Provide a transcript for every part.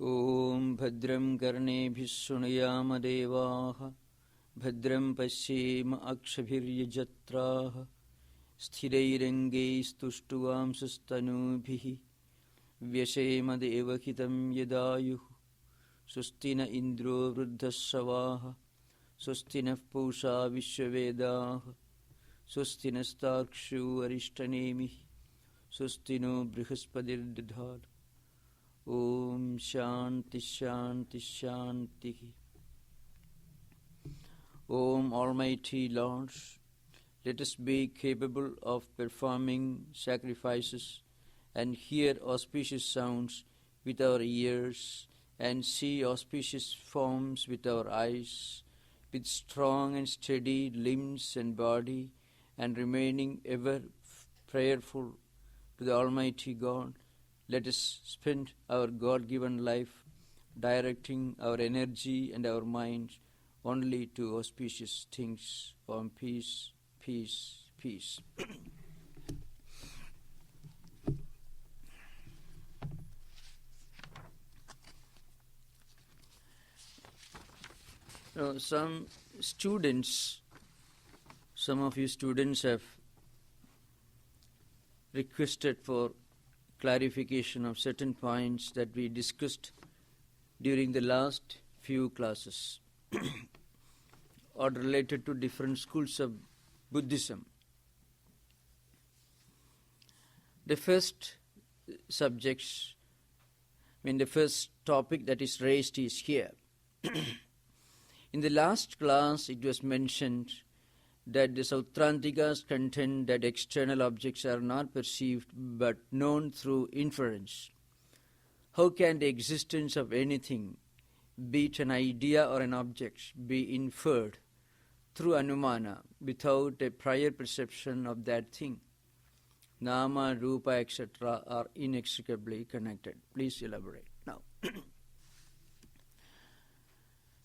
Om Bhadram Karnebhih Shrunuyama Devaha Bhadram Pashyema Akshabhiryajatraha Sthirairangai Stushtuvam Sustanubhihi Vyashema Devahitam Yadayuh Sustina Indro Vruddhasavaha Sustina Pusha Vishwavedaha Sustina Stakshu Arishtanemi Sustino Brihaspadir Didhad Om Shanti Shanti Shanti. Om Almighty Lord, let us be capable of performing sacrifices and hear auspicious sounds with our ears and see auspicious forms with our eyes, with strong and steady limbs and body, and remaining ever prayerful to the Almighty God. Let us spend our God-given life directing our energy and our mind only to auspicious things. Om peace, peace, peace. Now, some of you students have requested for clarification of certain points that we discussed during the last few classes or related to different schools of Buddhism. The first the first topic that is raised is here. In the last class it was mentioned that the Sautrantikas contend that external objects are not perceived but known through inference. How can the existence of anything, be it an idea or an object, be inferred through anumana without a prior perception of that thing? Nama, Rupa, etc. are inextricably connected. Please elaborate.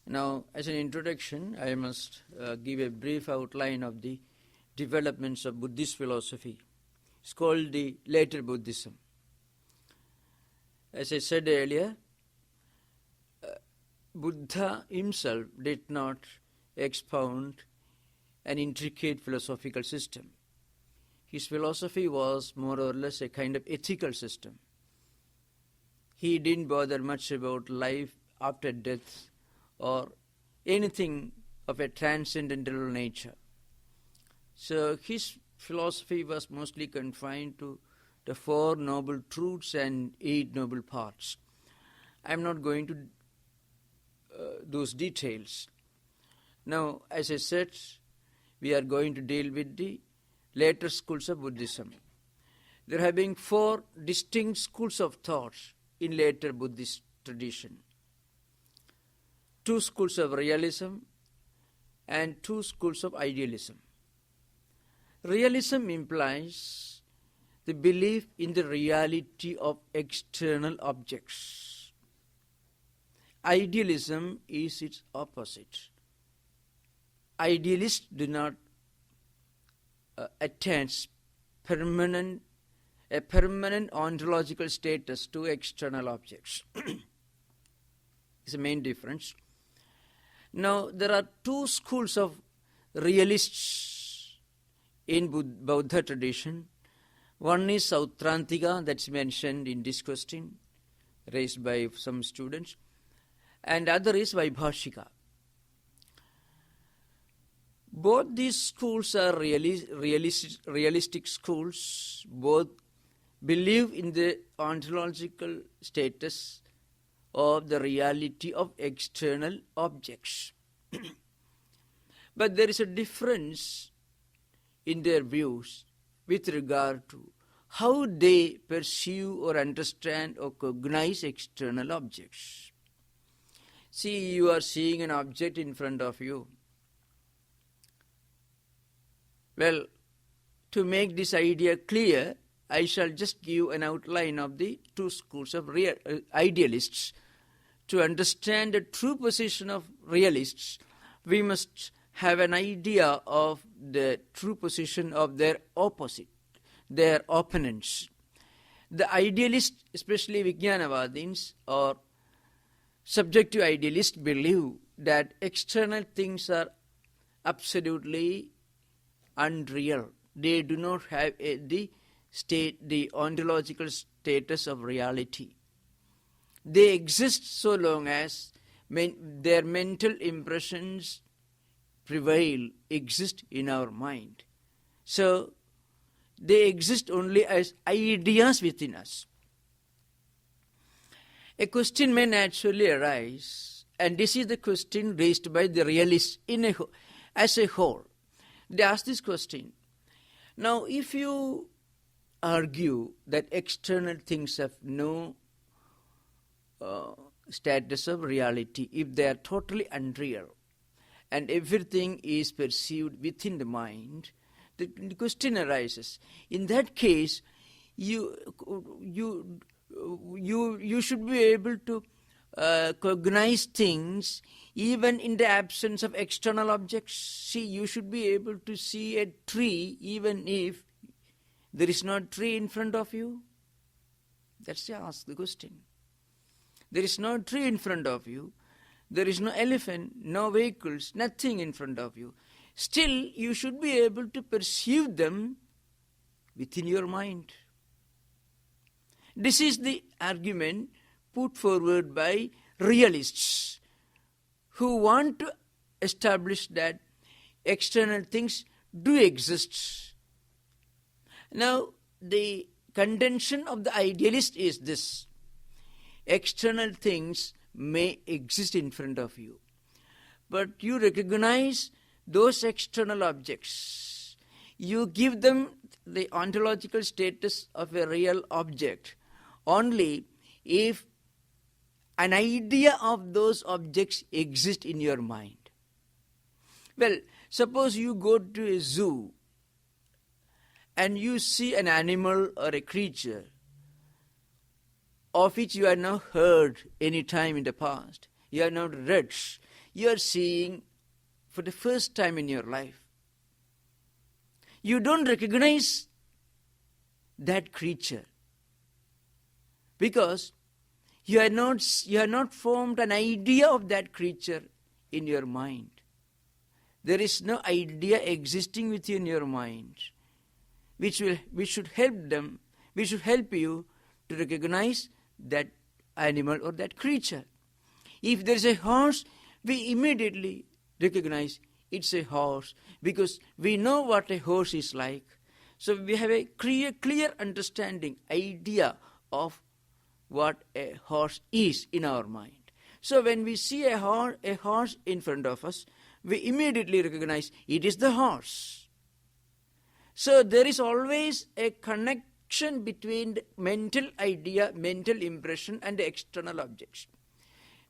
Now, as an introduction, I must give a brief outline of the developments of Buddhist philosophy. It's called the later Buddhism. As I said earlier, Buddha himself did not expound an intricate philosophical system. His philosophy was more or less a kind of ethical system. He didn't bother much about life after death or anything of a transcendental nature. So his philosophy was mostly confined to the Four Noble Truths and Eight Noble Paths. I'm not going to those details. Now, as I said, we are going to deal with the later schools of Buddhism. There have been four distinct schools of thought in later Buddhist tradition. Two schools of realism and two schools of idealism. Realism implies the belief in the reality of external objects. Idealism is its opposite. Idealists do not attach a permanent ontological status to external objects. It's the main difference. Now, there are two schools of realists in Buddha tradition. One is Sautrantika, that's mentioned in this question, raised by some students, and other is Vaibhashika. Both these schools are realistic schools. Both believe in the ontological status of the reality of external objects. But there is a difference in their views with regard to how they perceive or understand or cognize external objects. See, you are seeing an object in front of you. Well, to make this idea clear, I shall just give an outline of the two schools of idealists. To understand the true position of realists, we must have an idea of the true position of their opposite, their opponents. The idealists, especially Vijnanavadins, or subjective idealists believe that external things are absolutely unreal. They do not have the ontological status of reality. They exist so long as their mental impressions prevail, exist in our mind. So they exist only as ideas within us. A question may naturally arise, and this is the question raised by the realists as a whole. They ask this question. Now, if you argue that external things have no status of reality, if they are totally unreal, and everything is perceived within the mind, the question arises. In that case, you should be able to cognize things even in the absence of external objects. See, you should be able to see a tree even if there is no tree in front of you. That's the question. There is no tree in front of you. There is no elephant, no vehicles, nothing in front of you. Still, you should be able to perceive them within your mind. This is the argument put forward by realists who want to establish that external things do exist. Now, the contention of the idealist is this. External things may exist in front of you, but you recognize those external objects. You give them the ontological status of a real object only if an idea of those objects exists in your mind. Well, suppose you go to a zoo and you see an animal or a creature of which you have not heard any time in the past, you have not read, you are seeing for the first time in your life. You don't recognize that creature because you have not formed an idea of that creature in your mind. There is no idea existing within your mind which should help you to recognize that animal or that creature. If there is a horse, we immediately recognize it's a horse because we know what a horse is like. So we have a clear understanding, idea of what a horse is in our mind. So when we see a horse in front of us, we immediately recognize it is the horse. So there is always a connection between the mental idea, mental impression and the external objects.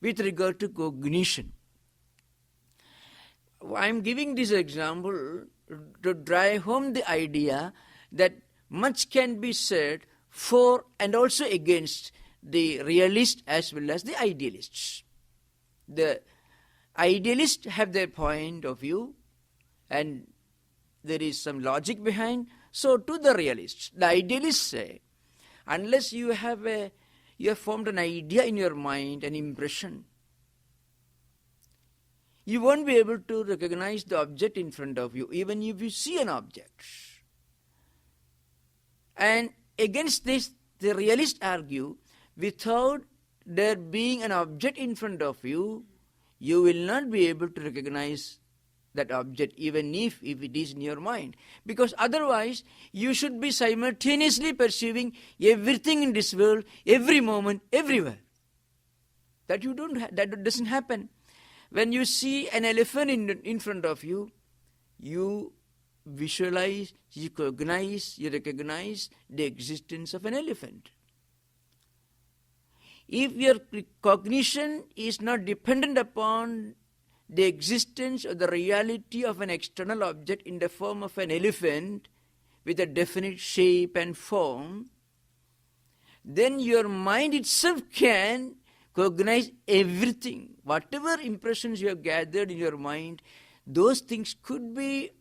With regard to cognition, I am giving this example to drive home the idea that much can be said for and also against the realists as well as the idealists. The idealists have their point of view and there is some logic behind. So to the realists, the idealists say, unless you have formed an idea in your mind, an impression, you won't be able to recognize the object in front of you, even if you see an object. And against this, the realists argue, without there being an object in front of you, you will not be able to recognize that object, even if it is in your mind. Because otherwise, you should be simultaneously perceiving everything in this world, every moment, everywhere. That doesn't happen. When you see an elephant in front of you, you visualize, you cognize, you recognize the existence of an elephant. If your cognition is not dependent upon the existence or the reality of an external object in the form of an elephant with a definite shape and form, then your mind itself can cognize everything. Whatever impressions you have gathered in your mind, those things could be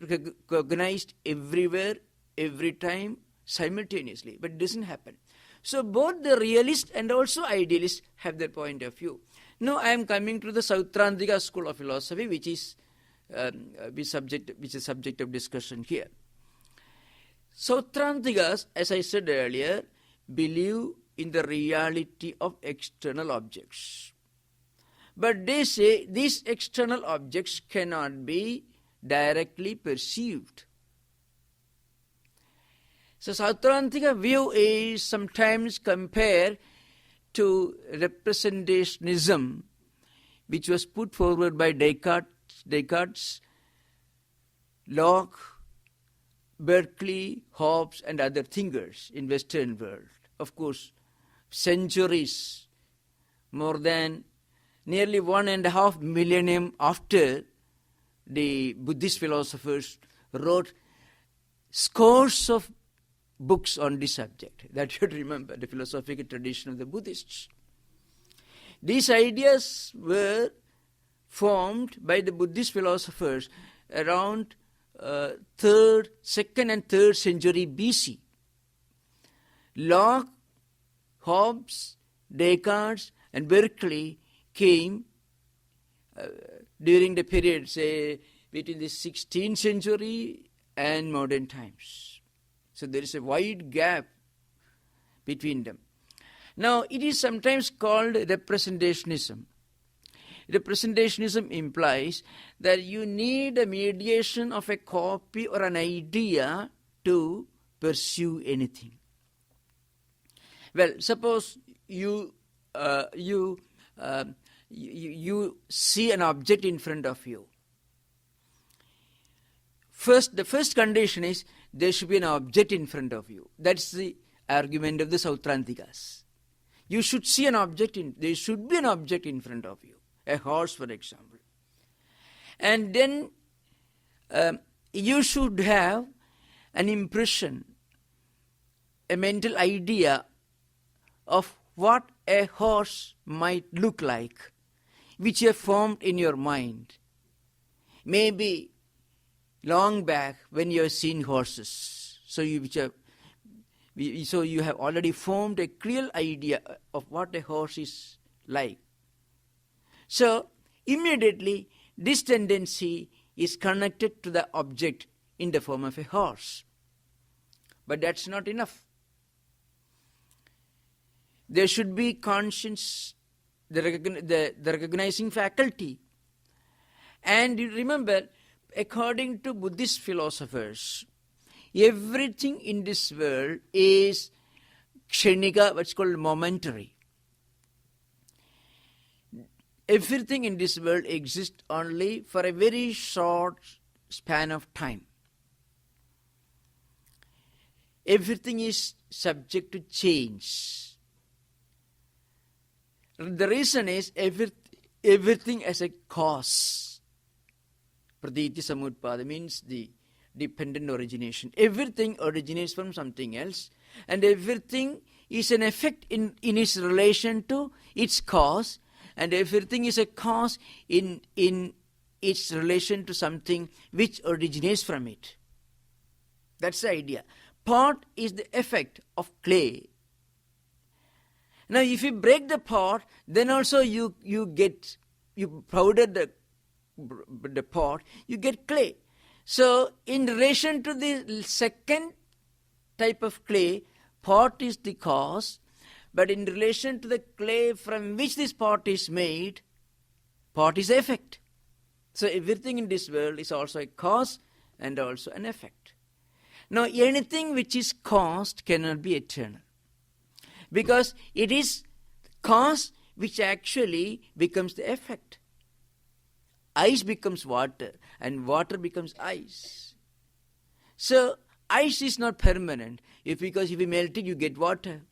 cognized everywhere, every time, simultaneously. But it doesn't happen. So both the realist and also idealist have their point of view. Now I am coming to the Sautrantika school of philosophy, which is subject of discussion here. Sautrantikas, as I said earlier, believe in the reality of external objects. But they say these external objects cannot be directly perceived. So Sautrantika view is sometimes compared to representationism, which was put forward by Descartes, Locke, Berkeley, Hobbes and other thinkers in Western world. Of course, centuries, more than nearly 1.5 millennium after the Buddhist philosophers wrote scores of books on this subject. That you should remember, the philosophical tradition of the Buddhists. These ideas were formed by the Buddhist philosophers around 2nd and 3rd century BC. Locke, Hobbes, Descartes and Berkeley came during the period, say, between the 16th century and modern times. So there is a wide gap between them. Now, it is sometimes called representationism. Representationism implies that you need a mediation of a copy or an idea to pursue anything. Well, suppose you see an object in front of you. The first condition is there should be an object in front of you. That's the argument of the Sautrantikas. You should see an object there should be an object in front of you. A horse, for example. And then you should have an impression, a mental idea of what a horse might look like, which you have formed in your mind. Maybe long back when you have seen horses. So you have already formed a clear idea of what a horse is like. So immediately this tendency is connected to the object in the form of a horse. But that's not enough. There should be conscience, the recognizing faculty. And you remember, according to Buddhist philosophers, everything in this world is kshanika, what's called momentary. Everything in this world exists only for a very short span of time. Everything is subject to change. The reason is everything has a cause. Praditi samutpada means the dependent origination. Everything originates from something else, and everything is an effect in its relation to its cause, and everything is a cause in its relation to something which originates from it. That's the idea. Pot is the effect of clay. Now if you break the pot, then also you powder the pot, you get clay. So in relation to the second type of clay, pot is the cause, but in relation to the clay from which this pot is made, pot is the effect. So everything in this world is also a cause and also an effect. Now anything which is caused cannot be eternal, because it is cause which actually becomes the effect. Ice becomes water and water becomes ice. So ice is not permanent, because if you melt it you get water.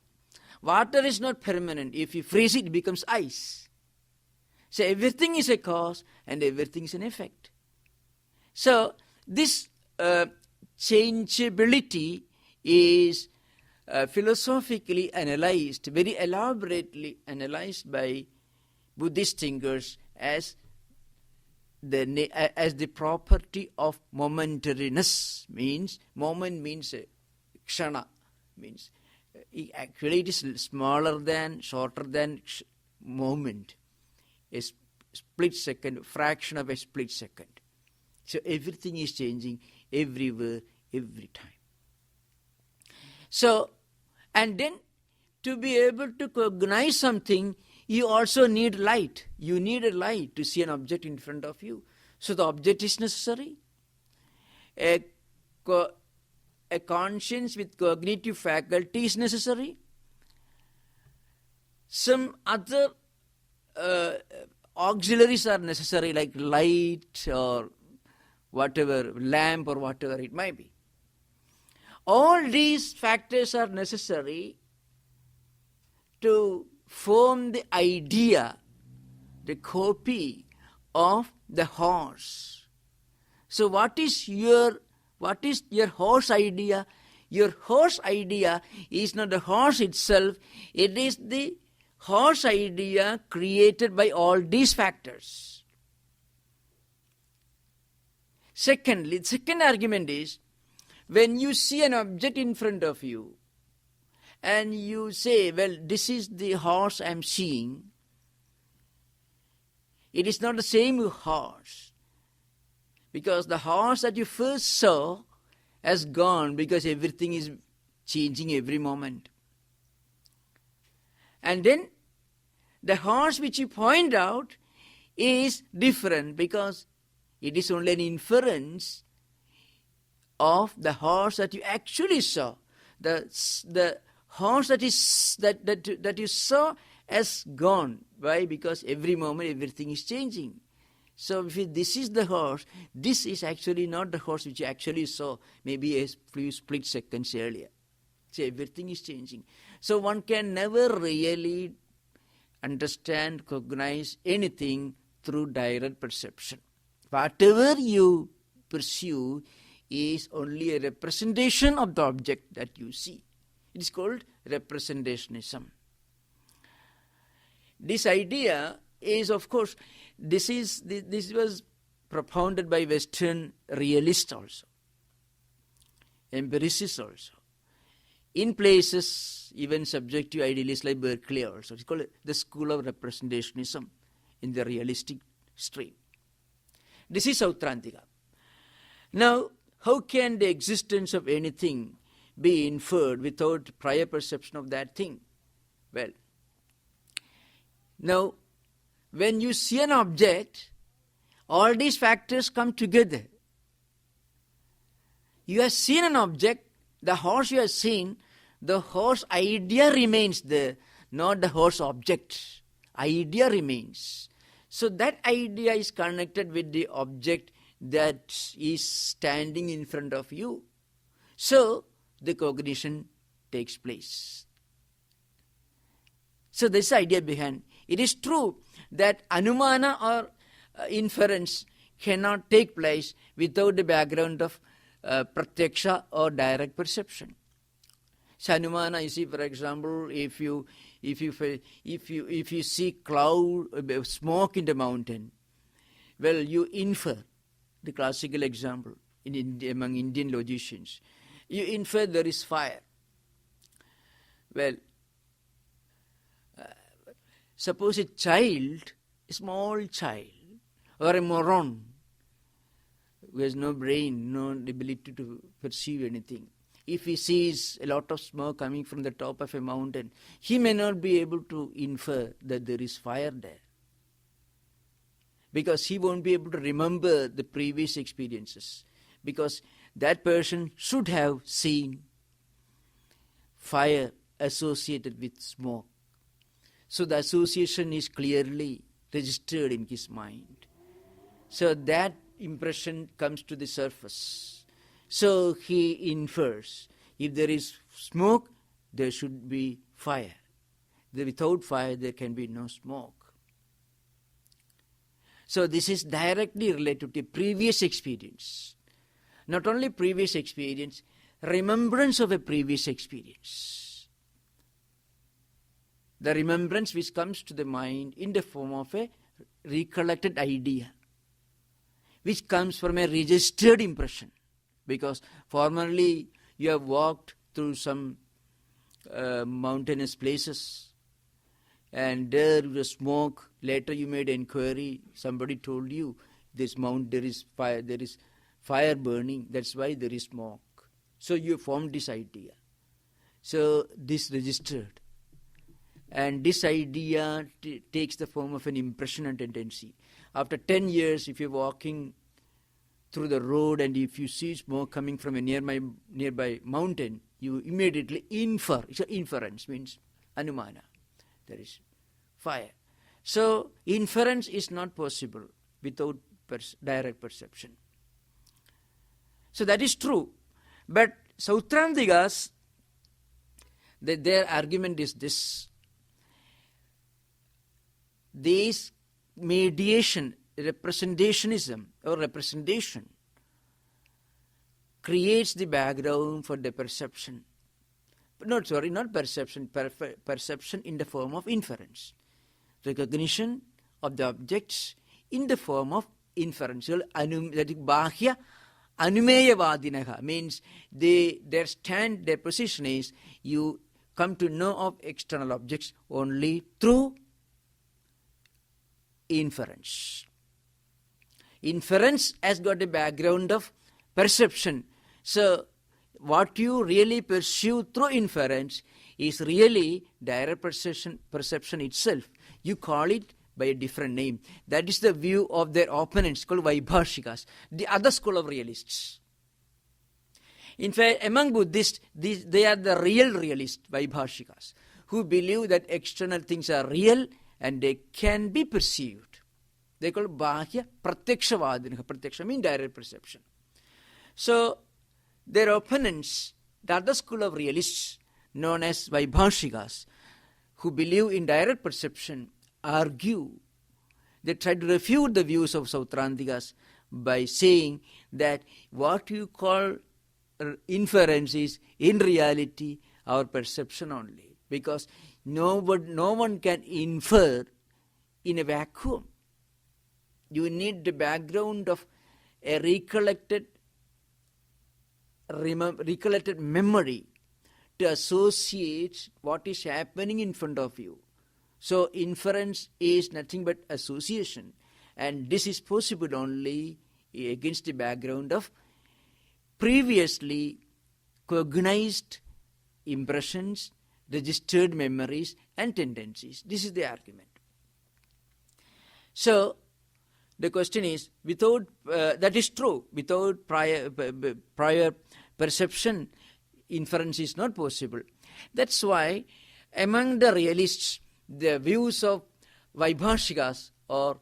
Water is not permanent. If you freeze it, it becomes ice. So everything is a cause and everything is an effect. So this changeability is philosophically analyzed, very elaborately analyzed by Buddhist thinkers as the property of momentariness. Means moment means kshana, means Actually, it is smaller than, shorter than moment. A split second, fraction of a split second. So everything is changing everywhere, every time. So, and then to be able to cognize something, you also need light. You need a light to see an object in front of you. So the object is necessary. A conscience with cognitive faculty is necessary. Some other auxiliaries are necessary, like light or whatever, lamp or whatever it might be. All these factors are necessary to form the idea, the copy of the horse. So what is your horse idea? Your horse idea is not the horse itself, it is the horse idea created by all these factors. Secondly, the second argument is, when you see an object in front of you and you say, well, this is the horse I am seeing, it is not the same horse. Because the horse that you first saw has gone, because everything is changing every moment. And then the horse which you point out is different, because it is only an inference of the horse that you actually saw. The horse that you saw has gone. Why? Because every moment everything is changing. So if this is the horse, this is actually not the horse which you actually saw maybe a few split seconds earlier. So everything is changing. So one can never really understand, cognize anything through direct perception. Whatever you pursue is only a representation of the object that you see. It is called representationism. This idea is, of course, this was propounded by Western realists also, empiricists also. In places, even subjective idealists like Berkeley also. It's called the school of representationism in the realistic stream. This is Sautrantika. Now, how can the existence of anything be inferred without prior perception of that thing? Well, now, when you see an object, all these factors come together. You have seen an object, the horse you have seen, the horse idea remains there, not the horse object. Idea remains. So that idea is connected with the object that is standing in front of you. So the cognition takes place. So this idea behind. It is true that anumana or inference cannot take place without the background of pratyaksha or direct perception. So anumana, you see, for example, if you see cloud, smoke in the mountain, well, you infer. The classical example among Indian logicians, you infer there is fire. Well, suppose a child, a small child, or a moron who has no brain, no ability to perceive anything, if he sees a lot of smoke coming from the top of a mountain, he may not be able to infer that there is fire there, because he won't be able to remember the previous experiences, because that person should have seen fire associated with smoke. So the association is clearly registered in his mind. So that impression comes to the surface. So he infers, if there is smoke, there should be fire. Without fire, there can be no smoke. So this is directly related to previous experience. Not only previous experience, remembrance of a previous experience. The remembrance which comes to the mind in the form of a recollected idea, which comes from a registered impression. Because formerly you have walked through some mountainous places, and there was smoke. Later you made inquiry, somebody told you there is fire burning, that's why there is smoke. So you formed this idea. So this registered. And this idea takes the form of an impression and tendency. After 10 years, if you're walking through the road and if you see smoke coming from a nearby mountain, you immediately infer. So inference means anumana. There is fire. So inference is not possible without direct perception. So that is true. But Sautrantikas, their argument is this. This mediation, representationism or representation creates the background for the perception. Not perception, perception in the form of inference. Recognition of the objects in the form of inferential, that is bahya anumeyavadinaha, means their position is you come to know of external objects only through inference. Inference has got a background of perception. So what you really pursue through inference is really direct perception itself. You call it by a different name. That is the view of their opponents called Vaibhashikas, the other school of realists. In fact, among Buddhists, they are the real realists, Vaibhashikas, who believe that external things are real and they can be perceived. They call it Bahya Pratyakshavadanah. Pratyaksha means direct perception. So, their opponents, the other school of realists, known as Vaibhashikas, who believe in direct perception, argue. They try to refute the views of Sautrantikas by saying that what you call inference is in reality our perception only, because no one can infer in a vacuum. You need the background of a recollected memory to associate what is happening in front of you. So inference is nothing but association, and this is possible only against the background of previously cognized impressions, registered memories and tendencies. This is the argument. So the question is, without that is true, without prior perception, inference is not possible. That's why among the realists, the views of Vaibhashikas or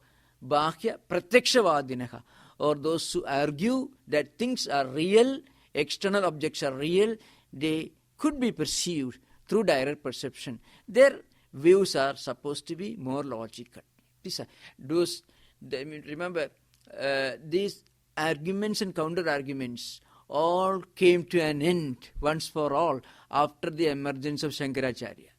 Bahya Pratyakshavadanah, or those who argue that things are real, external objects are real, they could be perceived through direct perception. Their views are supposed to be more logical. Remember, these arguments and counter-arguments all came to an end once for all after the emergence of Shankaracharya.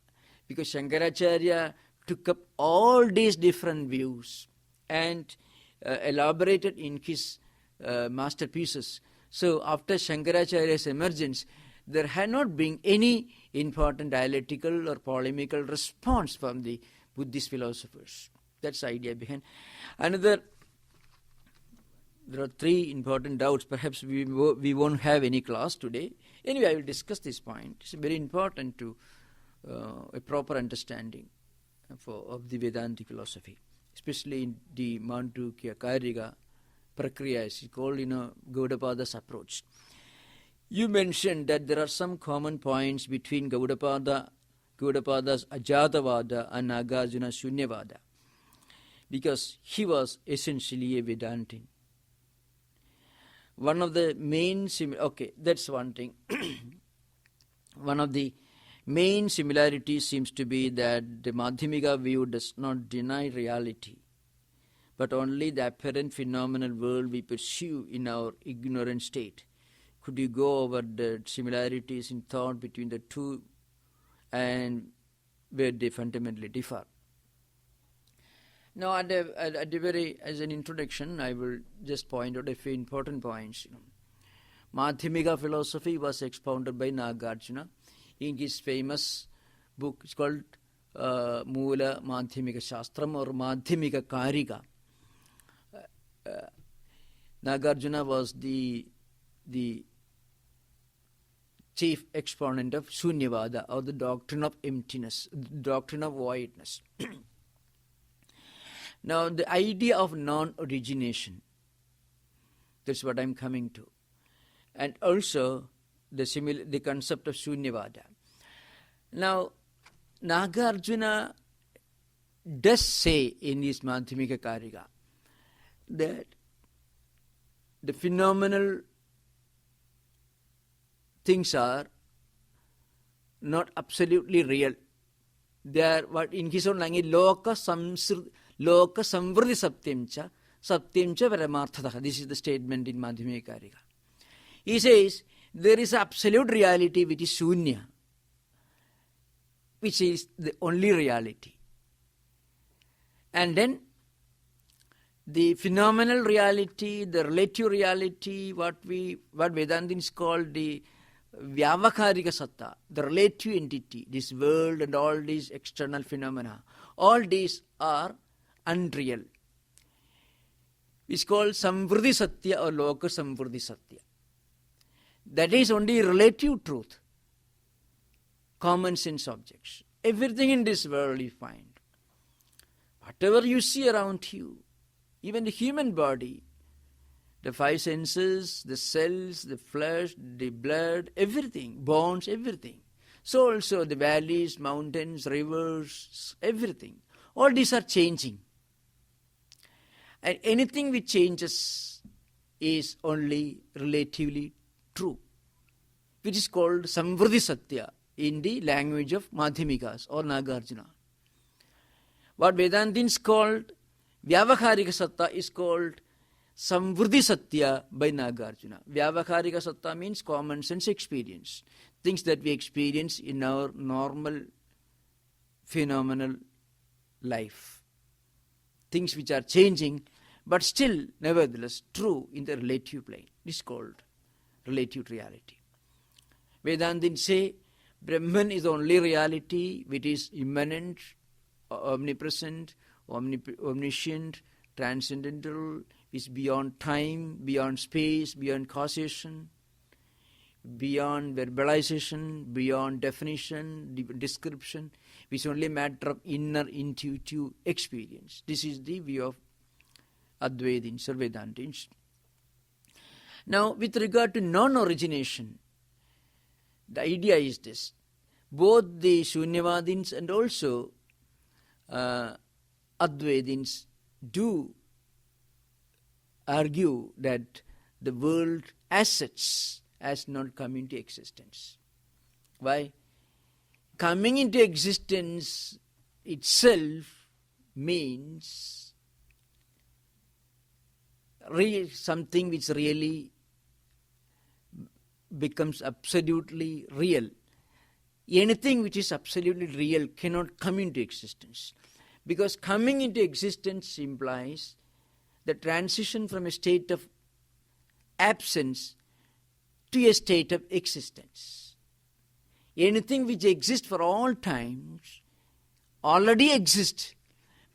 Because Shankaracharya took up all these different views and elaborated in his masterpieces. So after Shankaracharya's emergence, there had not been any important dialectical or polemical response from the Buddhist philosophers. That's the idea behind. There are three important doubts. Perhaps we won't have any class today. Anyway, I will discuss this point. It's very important to a proper understanding of the Vedantic philosophy, especially in the Mandukya Karika Prakriya, as it's called in Gaudapada's approach. You mentioned that there are some common points between Gaudapada's Ajatavada and Nagarjuna's Shunyavada, because he was essentially a Vedantin. One of the main that's one thing. One of the main similarities seems to be that the Madhyamika view does not deny reality, but only the apparent phenomenal world we pursue in our ignorant state. Could you go over the similarities in thought between the two and where they fundamentally differ? Now, as an introduction, I will just point out a few important points. Madhyamika philosophy was expounded by Nagarjuna. in his famous book. It's called Moola Madhyamika Shastram or Madhyamika Karika. Nagarjuna was the chief exponent of Shunyavada, or the doctrine of emptiness, the doctrine of voidness. Now, the idea of non-origination, that's what I'm coming to. And also the concept of Shunyavada. Now, Nagarjuna does say in his Madhyamika Karika that the phenomenal things are not absolutely real. They are what in his own language, Loka Samvriti Satyamcha Paramarthataha. This is the statement in Madhyamika Karika. He says there is absolute reality which is Shunya, which is the only reality. And then the phenomenal reality, the relative reality, what Vedantins call the Vyavakarika Satta, the relative entity, this world and all these external phenomena, all these are unreal. It's called Samvriti Satya or Loka Samvriti Satya. That is only relative truth, common sense objects. Everything in this world you find. Whatever you see around you, even the human body, the five senses, the cells, the flesh, the blood, everything, bones, everything. So also the valleys, mountains, rivers, everything. All these are changing. And anything which changes is only relatively true, which is called Samvriti Satya in the language of Madhyamikas or Nagarjuna. What Vedantins called Vyavakarika Satta is called Samvriti Satya by Nagarjuna. Vyavakarika Satta means common sense experience, things that we experience in our normal phenomenal life, things which are changing but still nevertheless true in the relative plane. This is called relative reality. Vedantins say Brahman is the only reality which is immanent, omnipresent, omniscient, transcendental, is beyond time, beyond space, beyond causation, beyond verbalization, beyond definition, description, which is only a matter of inner intuitive experience. This is the view of Advaitins or Vedantins. Now, with regard to non-origination, the idea is this. Both the Shunyavadins and also Advaitins do argue that the world as such has not come into existence. Why? Coming into existence itself means something which really becomes absolutely real. Anything which is absolutely real cannot come into existence, because coming into existence implies the transition from a state of absence to a state of existence. Anything which exists for all times already exists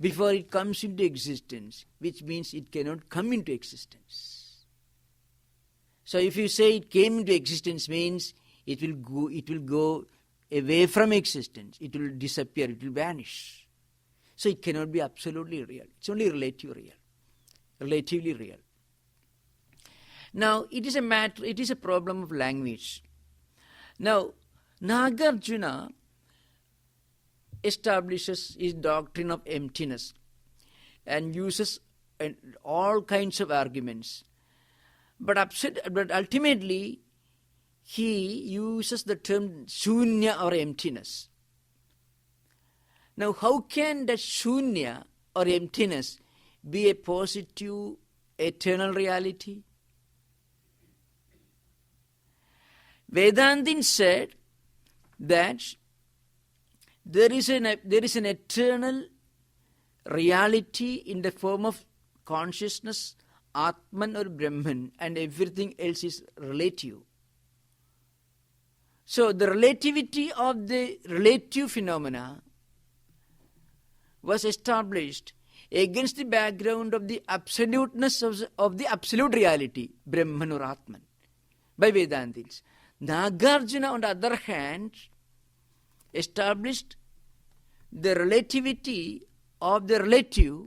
before it comes into existence, which means it cannot come into existence. So if you say it came into existence, means it will go away from existence, it will disappear, it will vanish. So it cannot be absolutely real. It's only relatively real. Now, it is a problem of language. Now, Nagarjuna establishes his doctrine of emptiness and uses all kinds of arguments. But ultimately, he uses the term shunya or emptiness. Now, how can that shunya or emptiness be a positive, eternal reality? Vedantins said that there is an eternal reality in the form of consciousness, Atman or Brahman, and everything else is relative. So the relativity of the relative phenomena was established against the background of the absoluteness of the absolute reality, Brahman or Atman, by Vedantins. Nagarjuna, on the other hand, established the relativity of the relative,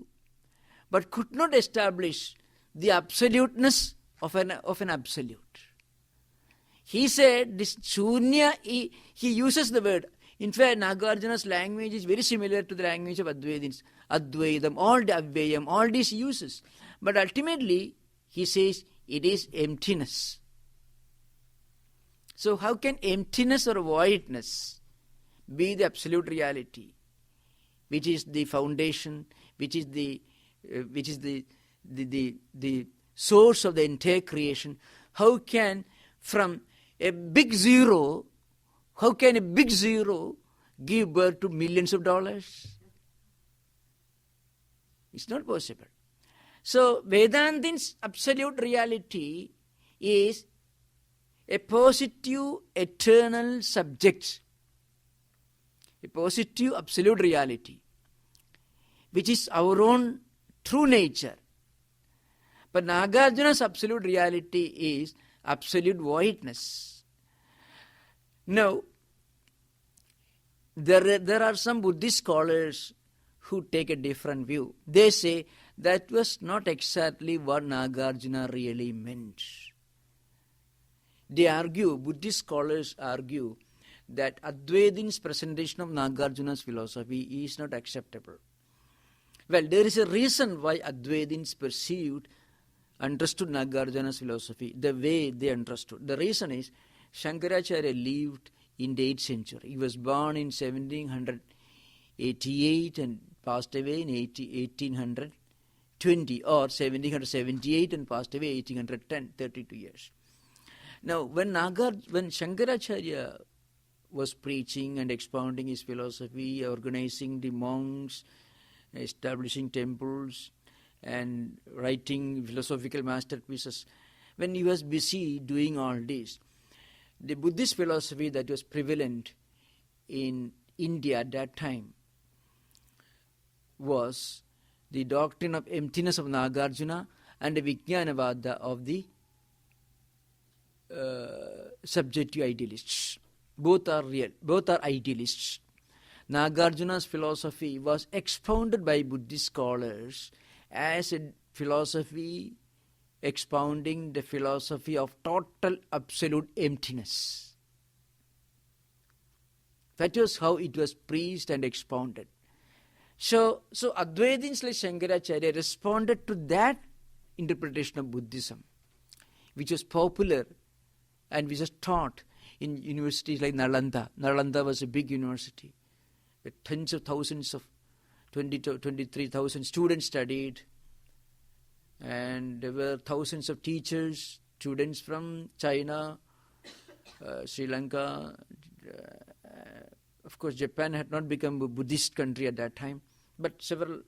but could not establish the absoluteness of an absolute. He said this Shunya, he uses the word. In fact, Nagarjuna's language is very similar to the language of Advaitins. Advaitam, all the Avvayam, all these uses. But ultimately, he says it is emptiness. So how can emptiness or voidness be the absolute reality, which is the foundation, which is the source of the entire creation? How can from a big zero, how can a big zero give birth to millions of dollars? It's not possible. So Vedantins' absolute reality is a positive eternal subject, a positive absolute reality, which is our own true nature. But Nagarjuna's absolute reality is absolute voidness. Now, there are some Buddhist scholars who take a different view. They say that was not exactly what Nagarjuna really meant. They argue, Buddhist scholars argue, that Advaitin's presentation of Nagarjuna's philosophy is not acceptable. Well, there is a reason why Advaitins understood Nagarjuna's philosophy the way they understood. The reason is Shankaracharya lived in the 8th century. He was born in 1788 and passed away in 1820, or 1778 and passed away 1810, 32 years. Now, when Shankaracharya was preaching and expounding his philosophy, organizing the monks, establishing temples, and writing philosophical masterpieces, when he was busy doing all this, the Buddhist philosophy that was prevalent in India at that time was the doctrine of emptiness of Nagarjuna and the Vijnanavada of the subjective idealists. Both are real, both are idealists. Nagarjuna's philosophy was expounded by Buddhist scholars as a philosophy expounding the philosophy of total absolute emptiness. That was how it was preached and expounded. So Advaitins like Shankaracharya responded to that interpretation of Buddhism, which was popular and which was taught in universities like Nalanda. Nalanda was a big university. Tens of thousands of 23,000 students studied, and there were thousands of teachers, students from China, Sri Lanka. Of course, Japan had not become a Buddhist country at that time, but started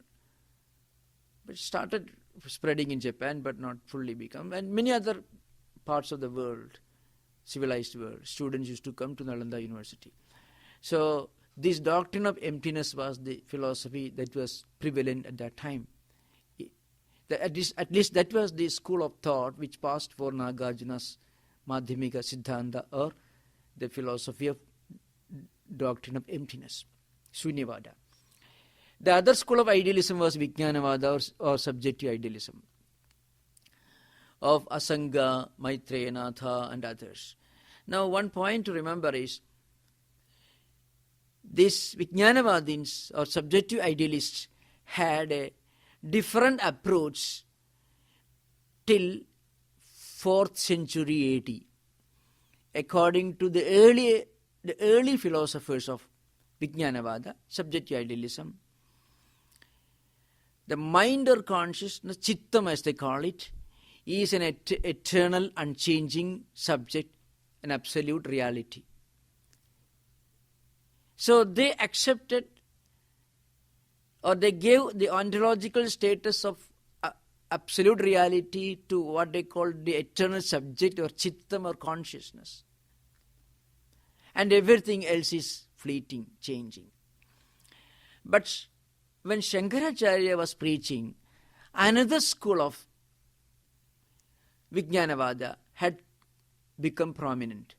spreading in Japan, but not fully become. And many other parts of the world, civilized world, students used to come to Nalanda University. So this doctrine of emptiness was the philosophy that was prevalent at that time. At least that was the school of thought which passed for Nagarjuna's Madhyamika Siddhanta, or the philosophy of doctrine of emptiness, Shunyavada. The other school of idealism was Vijnanavada, or subjective idealism, of Asanga, Maitreyanatha and others. Now, one point to remember is these Vijnanavadins or subjective idealists had a different approach till 4th century AD. According to the early philosophers of Vijnanavada, subjective idealism, the mind or consciousness, chittam as they call it, is an eternal, unchanging subject, an absolute reality. So they accepted, or they gave the ontological status of absolute reality to what they called the eternal subject, or chittam, or consciousness. and everything else is fleeting, changing. But when Shankaracharya was preaching, another school of Vijnanavada had become prominent.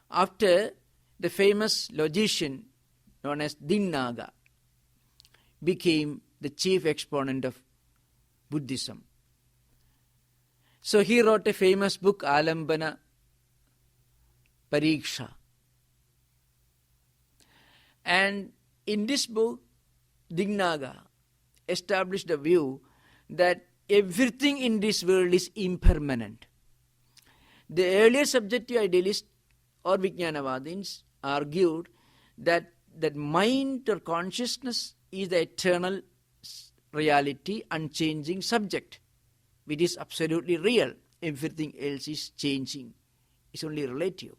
After the famous logician known as Dignaga became the chief exponent of Buddhism. So he wrote a famous book, Alambana Pariksha. And in this book, Dignaga established the view that everything in this world is impermanent. The earlier subjective idealists or Vijnanavadins argued that mind or consciousness is the eternal reality, unchanging subject, which is absolutely real. Everything else is changing. It's only relative.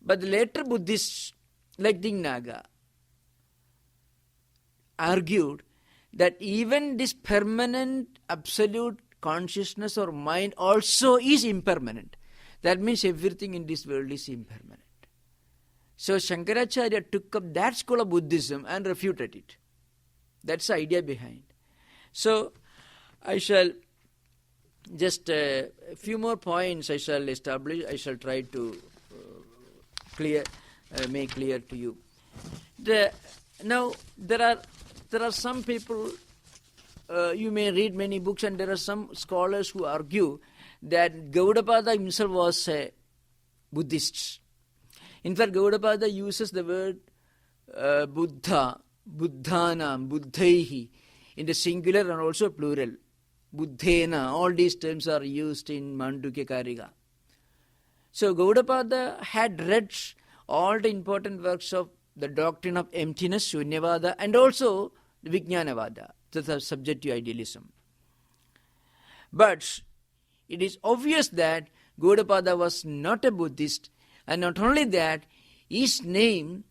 But the later Buddhists like Dignaga argued that even this permanent absolute consciousness or mind also is impermanent. That means everything in this world is impermanent. So Shankaracharya took up that school of Buddhism and refuted it. That's the idea behind. So I shall just a few more points I shall establish. I shall try to make clear to you. Now there are some people, you may read many books, and there are some scholars who argue that Gaudapada himself was a Buddhist. In fact, Gaudapada uses the word Buddha, Buddhanam, Buddhaihi in the singular and also plural. Buddhena, all these terms are used in Mandukya Kariga. So Gaudapada had read all the important works of the doctrine of emptiness, Shunyavada, and also the Vijnanavada, the subjective idealism. But it is obvious that Gaudapada was not a Buddhist, and not only that, his name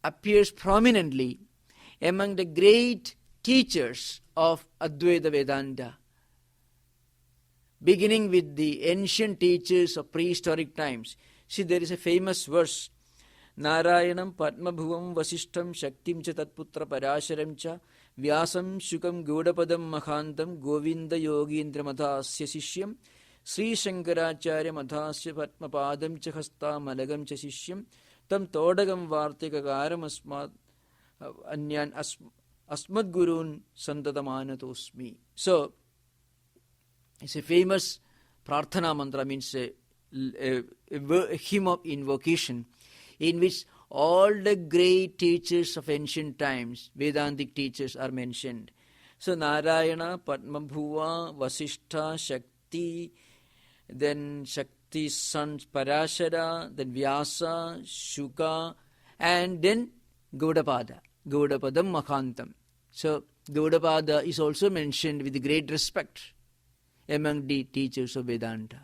appears prominently among the great teachers of Advaita Vedanta, beginning with the ancient teachers of prehistoric times. See, there is a famous verse, Narayanam Padmabhuvam Vasishtam Shaktim Cha Tatputra Parasharam Cha Vyasam Shukam Gaudapadam Mahantam Govinda Yogindra Mathasya Sishyam Sri Shankaracharya Mathasya Padmapadam Cha Hasta Malagam Cha Sishyam Tam Todagam Vartikakaram Anyan Asmad Gurun Santadamanatosmi. So, it's a famous Prarthana mantra, means a hymn of invocation, in which all the great teachers of ancient times, Vedantic teachers, are mentioned. So Narayana, Padmabhuva, Vasishtha, Shakti, then Shakti's sons Parashara, then Vyasa, Shuka, and then Gaudapada, Gaudapadam Makhantam. So Gaudapada is also mentioned with great respect among the teachers of Vedanta.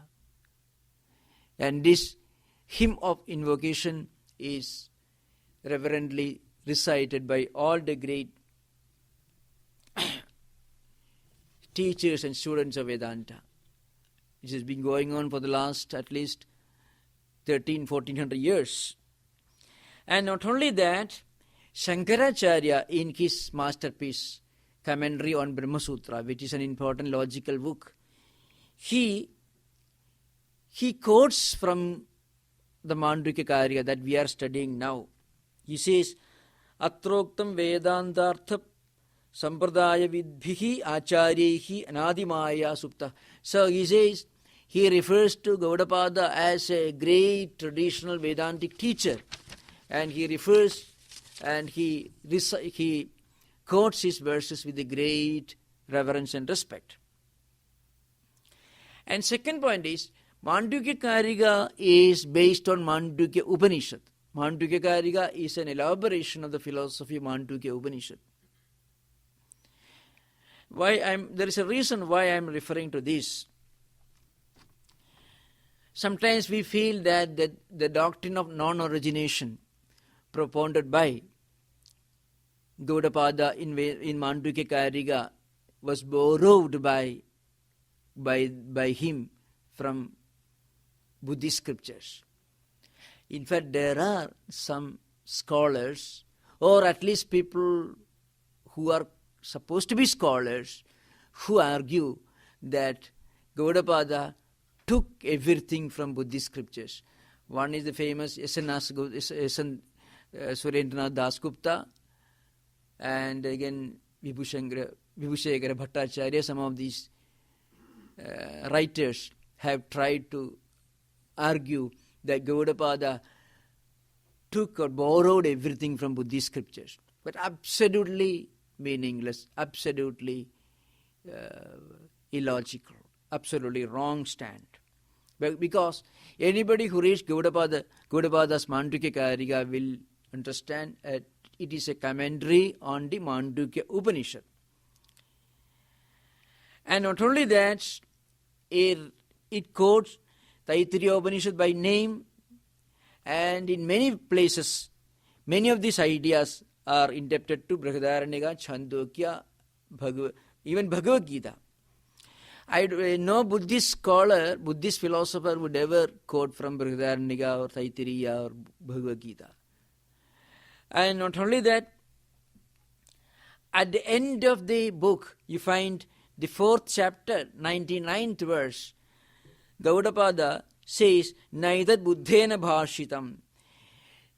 And this hymn of invocation is reverently recited by all the great teachers and students of Vedanta. It has been going on for the last at least 1400 years. And not only that, Shankaracharya, in his masterpiece, Commentary on Brahma Sutra, which is an important logical book, he quotes from the Mandukya Karya that we are studying now. He says, Atroktam Vedantartha Sampradaya Vidbhihi Acharyehi Anadimaya Supta. So he says, he refers to Gaudapada as a great traditional Vedantic teacher. And he refers and he quotes his verses with a great reverence and respect. And second point is, Mandukya Kariga is based on Mandukya Upanishad. Mandukya Kariga is an elaboration of the philosophy of Mandukya Upanishad. There is a reason why I am referring to this. Sometimes we feel that the doctrine of non-origination propounded by Gaudapada in Mandukya Kariga was borrowed by him from Buddhist scriptures. In fact, there are some scholars, or at least people who are supposed to be scholars, who argue that Gaudapada took everything from Buddhist scriptures. One is the famous Surendranath Dasgupta, and again Vibhushekara Bhattacharya. Some of these writers have tried to argue that Gaudapada took or borrowed everything from Buddhist scriptures, but absolutely meaningless, absolutely illogical, absolutely wrong stand. Because anybody who reads Gaudapada's Mandukya Karika will understand that it is a commentary on the Mandukya Upanishad. And not only that, it quotes Taittiriya Upanishad by name, and in many places, many of these ideas are indebted to Brihadaranyaka, Chandogya, even Bhagavad Gita. No Buddhist scholar, Buddhist philosopher would ever quote from Brihadaranyaka or Taittiriya or Bhagavad Gita. And not only that, at the end of the book, you find the 4th chapter, 99th verse. Gaudapada says, Naidad buddhena bhashitam.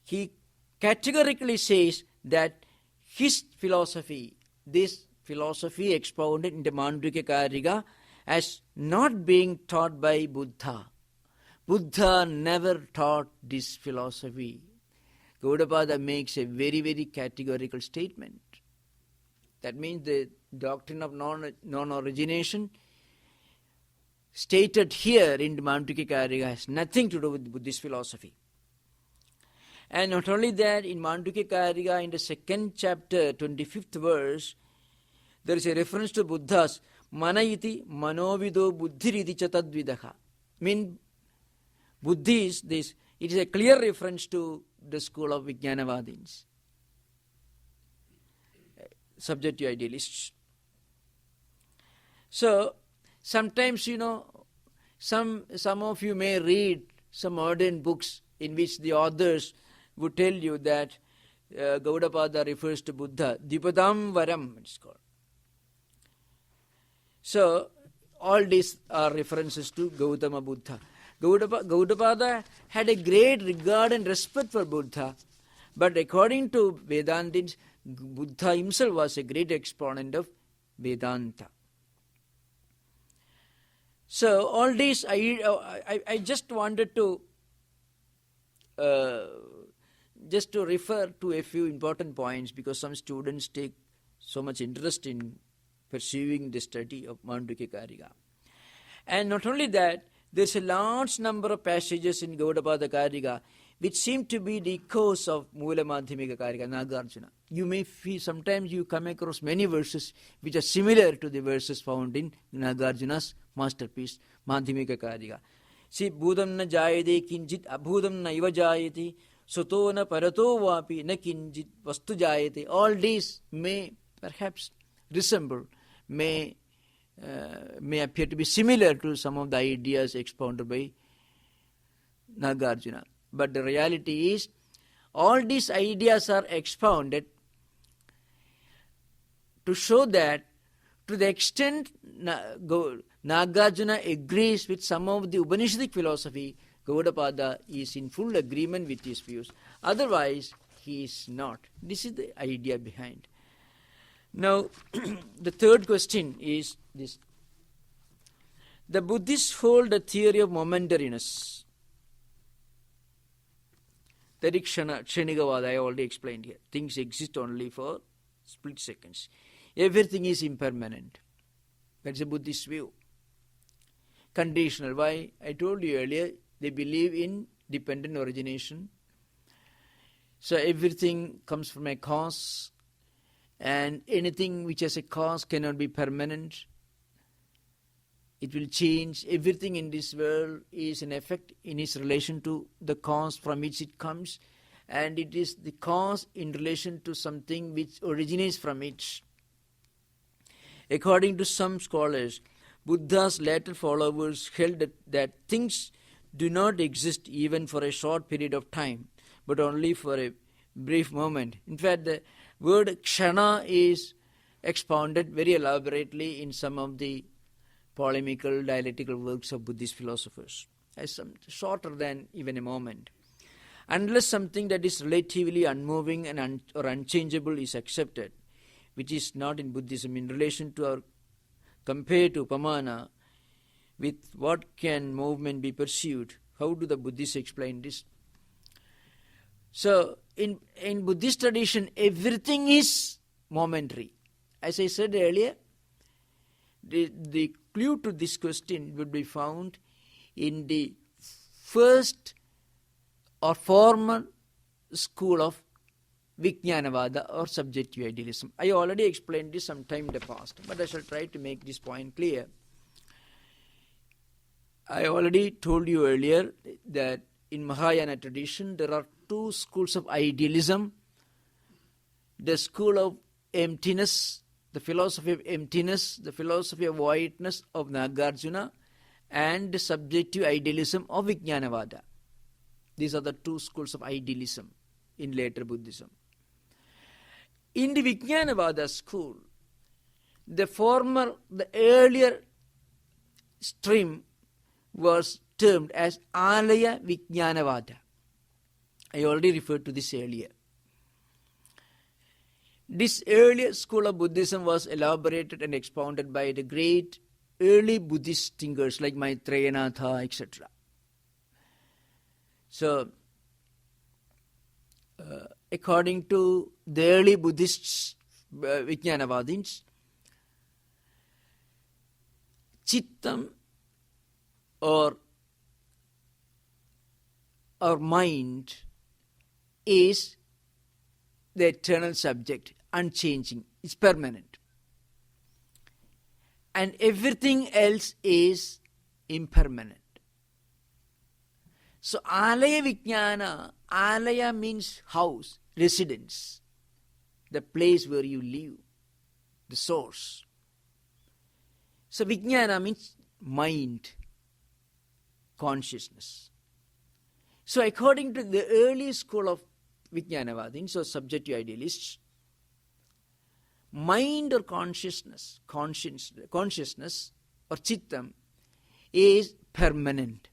He categorically says that his philosophy, this philosophy expounded in the Mandukya Karika, as not being taught by Buddha. Buddha never taught this philosophy. Gaudapada makes a very, very categorical statement. That means the doctrine of non-origination stated here in the Mandukya Karika has nothing to do with Buddhist philosophy. And not only that, in Mandukya Karika, in the 2nd chapter, 25th verse, there is a reference to Buddha's Manayiti Manovido Buddhiriti Chatadvidaha. Mean Buddhi is this. It is a clear reference to the school of Vijnanavadins, subjective idealists. So sometimes, some of you may read some modern books in which the authors would tell you that Gaudapada refers to Buddha. Dipadam Varam, it's called. So all these are references to Gautama Buddha. Gaudapada had a great regard and respect for Buddha, but according to Vedantins, Buddha himself was a great exponent of Vedanta. So all these, I just wanted to refer to a few important points, because some students take so much interest in pursuing the study of Mandukya Karika. And not only that, there's a large number of passages in Gaudapada Karika which seem to be the echoes of Mula Madhyamika Karika, Nagarjuna. You may feel, sometimes you come across many verses which are similar to the verses found in Nagarjuna's masterpiece, Madhyamika Karika. See, Bhudam na jayade kinjit abhudam na iva jayate, soto na parato vapi na kinjit vastu jayate. All these may perhaps resemble, may appear to be similar to some of the ideas expounded by Nagarjuna. But the reality is, all these ideas are expounded to show that to the extent Nagarjuna agrees with some of the Upanishadic philosophy, Gaudapada is in full agreement with his views. Otherwise, he is not. This is the idea behind. Now, the third question is this. The Buddhists hold the theory of momentariness. That is Kshanikavada, I already explained here. Things exist only for split seconds. Everything is impermanent. That's a Buddhist view. Conditional. Why? I told you earlier, they believe in dependent origination. So everything comes from a cause, and anything which has a cause cannot be permanent. It will change. Everything in this world is an effect in its relation to the cause from which it comes, and it is the cause in relation to something which originates from it. According to some scholars, Buddha's later followers held that things do not exist even for a short period of time, but only for a brief moment. In fact, the word kshana is expounded very elaborately in some of the polemical, dialectical works of Buddhist philosophers, as some shorter than even a moment. Unless something that is relatively unmoving and or unchangeable is accepted, which is not in Buddhism, in relation to our compared to upamana, with what can movement be pursued? How do the Buddhists explain this? So, in Buddhist tradition, everything is momentary. As I said earlier, the clue to this question would be found in the first or former school of Vijnanavada or subjective idealism. I already explained this sometime in the past, but I shall try to make this point clear. I already told you earlier that in Mahayana tradition there are two schools of idealism. The school of emptiness, the philosophy of emptiness, the philosophy of voidness of Nagarjuna, and the subjective idealism of Vijnanavada. These are the two schools of idealism in later Buddhism. In the Vijnanavada school, the earlier stream was termed as Alaya Vijnanavada. I already referred to this earlier. This earlier school of Buddhism was elaborated and expounded by the great early Buddhist thinkers like Maitreyanatha, etc. So, according to the early Buddhists, Vijnanavadins, Chittam or our mind is the eternal subject, unchanging, it's permanent. And everything else is impermanent. So Alaya Vijnana, Alaya means house, residence, the place where you live, the source. So Vijnana means mind, consciousness. So according to the early school of Vijnanavadins or subjective idealists, mind or consciousness or chittam is permanent.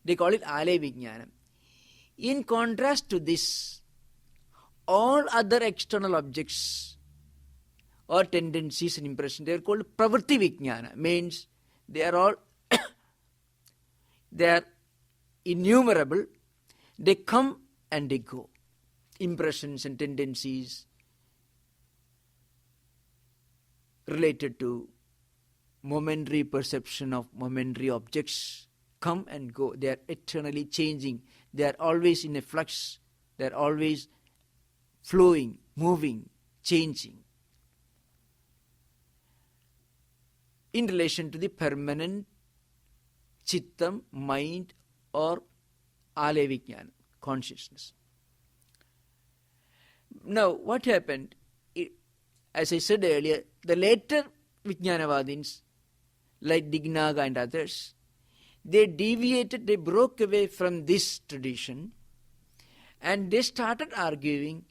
They call it Alaya Vijnana. In contrast to this, all other external objects or tendencies and impressions, they are called Pravritti Vijnana, means they are all they are innumerable, they come and they go. Impressions and tendencies related to momentary perception of momentary objects come and go. They are eternally changing. They are always in a flux. They are always flowing, moving, changing. In relation to the permanent chittam, mind, or Alaya Vijnana, consciousness. Now, what happened? As I said earlier, the later Vijnanavadins, like Dignaga and others, they deviated, they broke away from this tradition, and they started arguing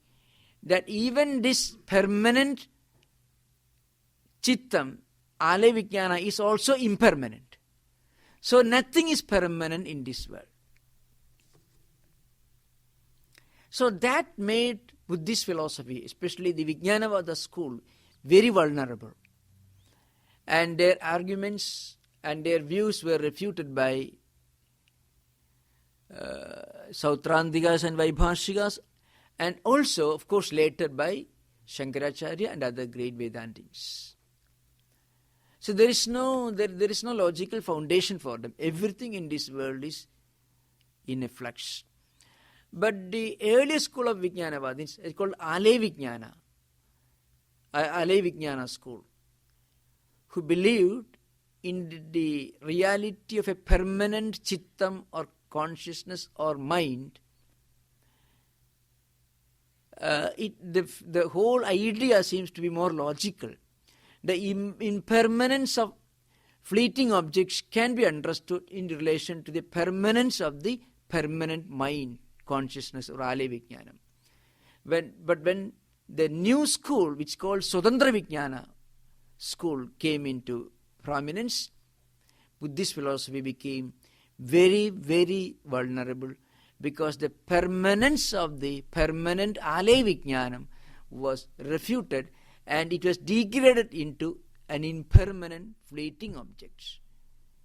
that even this permanent chittam, Alaya Vijnana, is also impermanent. So nothing is permanent in this world. So that made Buddhist philosophy, especially the Vijnanavada school, very vulnerable. And their arguments and their views were refuted by Sautrantikas and Vaibhashikas, and also, of course, later by Shankaracharya and other great Vedantists. So there is no logical foundation for them. Everything in this world is in a flux. But the early school of Vijnanavadins is called Alaya Vijnana, Alaya Vijnana school, who believed in the reality of a permanent chittam or consciousness or mind. The whole idea seems to be more logical. The impermanence of fleeting objects can be understood in relation to the permanence of the permanent mind, consciousness, or Ale Vijnanam. But when the new school, which is called Swatantra Vijnana school, came into prominence, Buddhist philosophy became very, very vulnerable, because the permanence of the permanent Ale Vijnanam was refuted, and it was degraded into an impermanent, fleeting object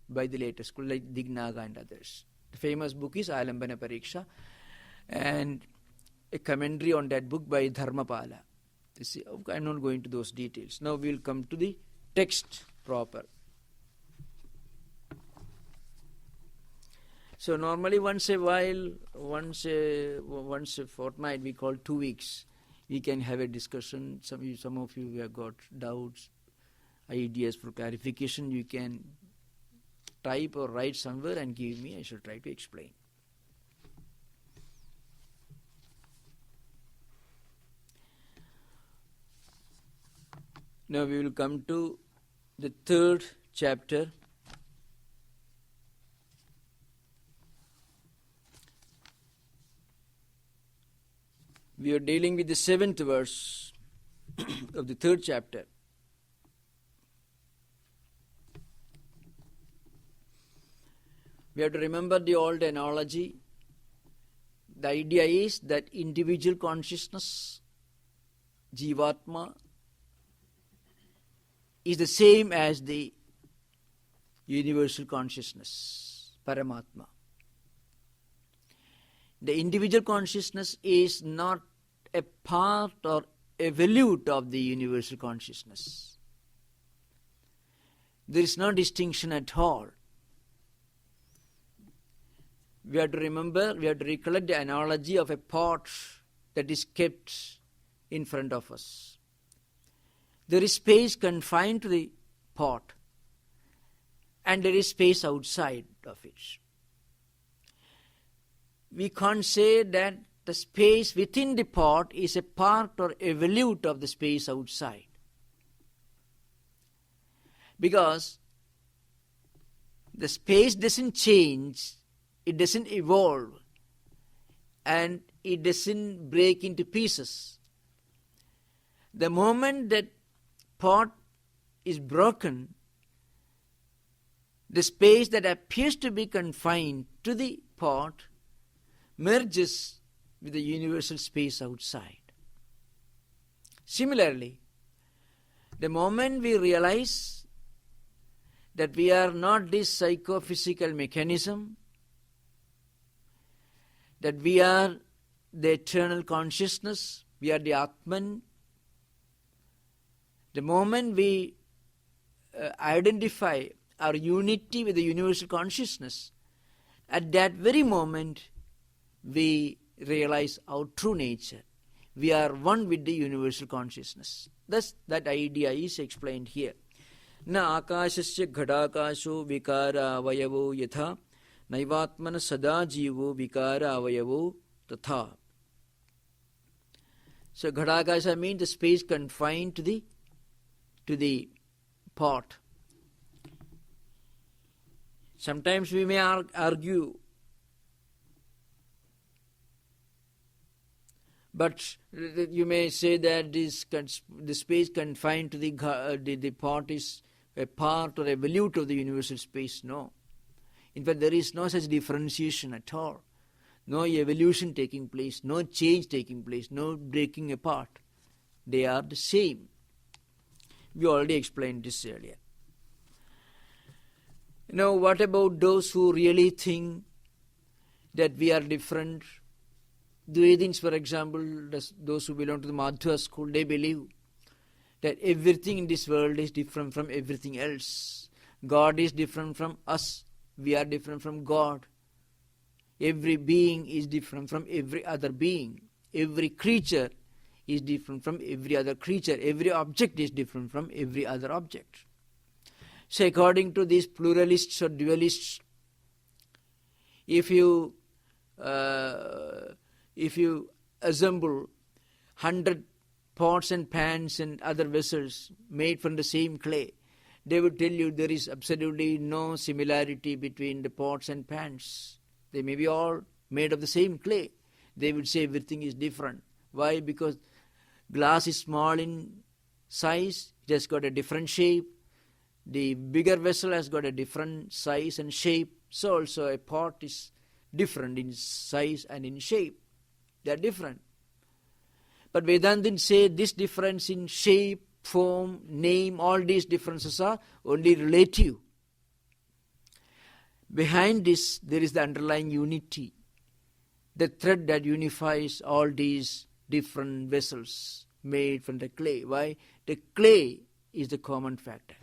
by the later school like Dignaga and others. The famous book is Alambana Pariksha, and a commentary on that book by Dharmapala. You see, I'm not going to those details. Now we will come to the text proper. So normally once a fortnight, we call 2 weeks, we can have a discussion. Some of you have got doubts, ideas for clarification. You can type or write somewhere and give me. I shall try to explain. Now we will come to the 3rd chapter. We are dealing with the 7th verse of the 3rd chapter. We have to remember the old analogy. The idea is that individual consciousness, Jivatma, is the same as the universal consciousness, Paramatma. The individual consciousness is not a part or a volute of the universal consciousness. There is no distinction at all. We have to remember, we have to recollect the analogy of a pot that is kept in front of us. There is space confined to the pot, and there is space outside of it. We can't say that the space within the pot is a part or a volute of the space outside, because the space doesn't change, it doesn't evolve, and it doesn't break into pieces. The moment that pot is broken, the space that appears to be confined to the pot merges with the universal space outside. Similarly, the moment we realize that we are not this psychophysical mechanism, that we are the eternal consciousness, we are the Atman, the moment we identify our unity with the universal consciousness, at that very moment we realize our true nature. We are one with the universal consciousness. Thus, that idea is explained here. Na akashasya ghadakasho vikara avayavo yatha naivatmana sada jivo vikara avayavo tatha. So ghadakasha means the space confined to the pot. Sometimes we may argue, but you may say that the space confined to the pot is a part or a volute of the universal space. No. In fact, there is no such differentiation at all. No evolution taking place, no change taking place, no breaking apart. They are the same. We already explained this earlier. Now, what about those who really think that we are different? The Vedins, for example, those who belong to the Madhva school, they believe that everything in this world is different from everything else. God is different from us. We are different from God. Every being is different from every other being. Every creature is different from every other creature. Every object is different from every other object. So according to these pluralists or dualists, if you assemble 100 pots and pans and other vessels made from the same clay, they would tell you there is absolutely no similarity between the pots and pans. They may be all made of the same clay. They would say everything is different. Why? Because glass is small in size, it has got a different shape. The bigger vessel has got a different size and shape. So also a pot is different in size and in shape. They are different. But Vedantins say this difference in shape, form, name, all these differences are only relative. Behind this, there is the underlying unity, the thread that unifies all these different vessels made from the clay. Why? The clay is the common factor.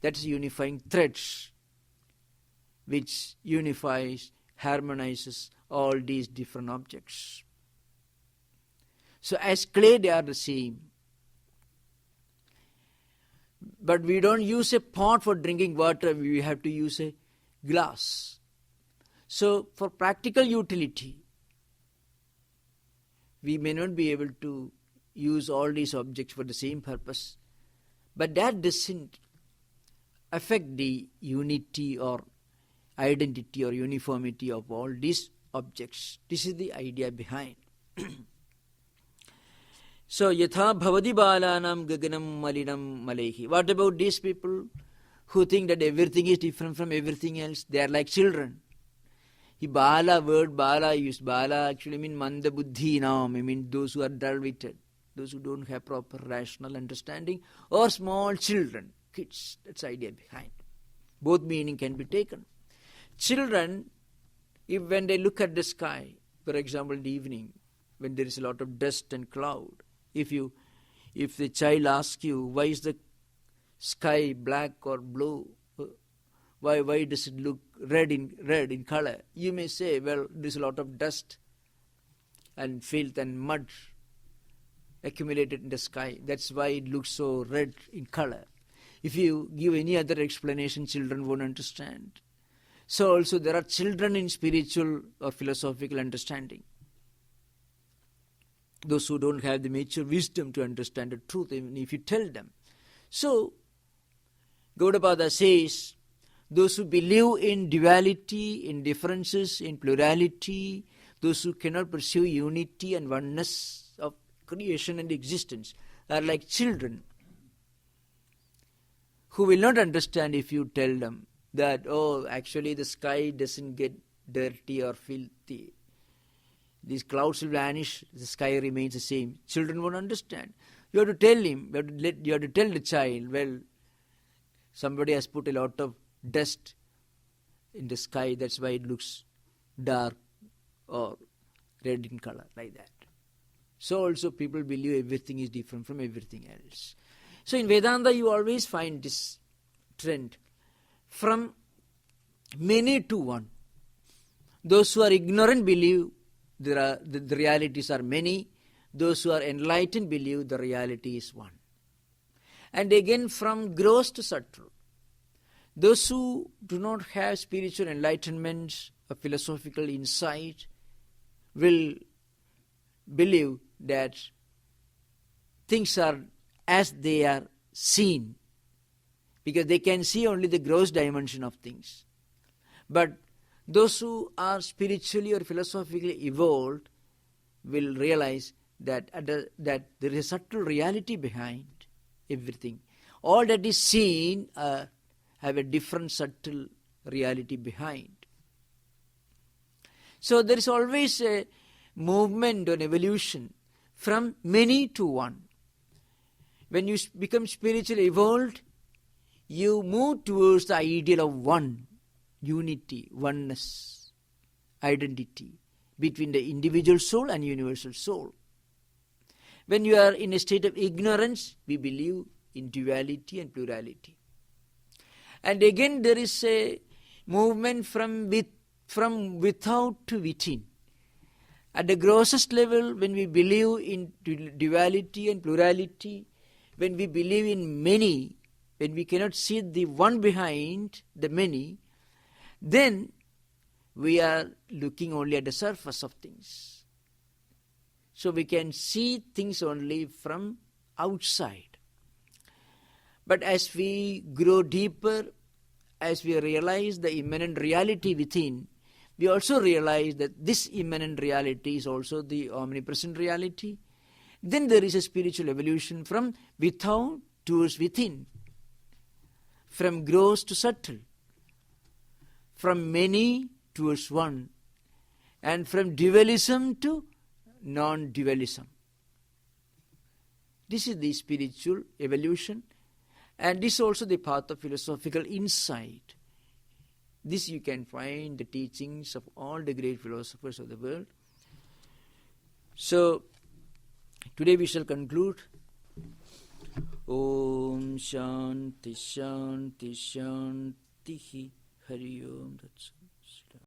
That's unifying threads, which unifies, harmonizes all these different objects. So as clay, they are the same. But we don't use a pot for drinking water, we have to use a glass. So for practical utility, we may not be able to use all these objects for the same purpose, but that doesn't affect the unity or identity or uniformity of all these objects. This is the idea behind. So, yatha bhavadi balanam gaganam malinam malehi. What about these people who think that everything is different from everything else? They are like children. The bala, word bala used, bala actually means manda buddhi nam, I mean those who are dull-witted, those who don't have proper rational understanding, or small children, kids. That's the idea behind. Both meaning can be taken. Children, when they look at the sky, for example in the evening, when there is a lot of dust and cloud, if the child asks you, why is the sky black or blue? Why does it look red in color? You may say, well, there's a lot of dust and filth and mud accumulated in the sky. That's why it looks so red in color. If you give any other explanation, children won't understand. So also there are children in spiritual or philosophical understanding. Those who don't have the mature wisdom to understand the truth, even if you tell them. So, Gaudapada says, those who believe in duality, in differences, in plurality, those who cannot pursue unity and oneness of creation and existence, are like children who will not understand if you tell them that, oh, actually the sky doesn't get dirty or filthy. These clouds will vanish, the sky remains the same. Children won't understand. You have to tell him, you have to tell the child, well, somebody has put a lot of dust in the sky, that's why it looks dark or red in color, like that. So also people believe everything is different from everything else. So in Vedanta you always find this trend from many to one. Those who are ignorant believe the realities are many. Those who are enlightened believe the reality is one. And again from gross to subtle. Those who do not have spiritual enlightenment or philosophical insight will believe that things are as they are seen, because they can see only the gross dimension of things. But those who are spiritually or philosophically evolved will realize that there is a subtle reality behind everything. All that is seen have a different subtle reality behind. So there is always a movement or evolution from many to one. When you become spiritually evolved, you move towards the ideal of one, unity, oneness, identity between the individual soul and universal soul. When you are in a state of ignorance, we believe in duality and plurality. And again there is a movement from without to within. At the grossest level, when we believe in duality and plurality, when we believe in many, when we cannot see the one behind the many, then we are looking only at the surface of things. So we can see things only from outside. But as we grow deeper, as we realize the immanent reality within, we also realize that this immanent reality is also the omnipresent reality. Then there is a spiritual evolution from without towards within, from gross to subtle, from many towards one, and from dualism to non-dualism. This is the spiritual evolution, and this is also the path of philosophical insight. This you can find the teachings of all the great philosophers of the world. So, today we shall conclude. Om Shanti Shanti Shanti Hari Om Tat Sat.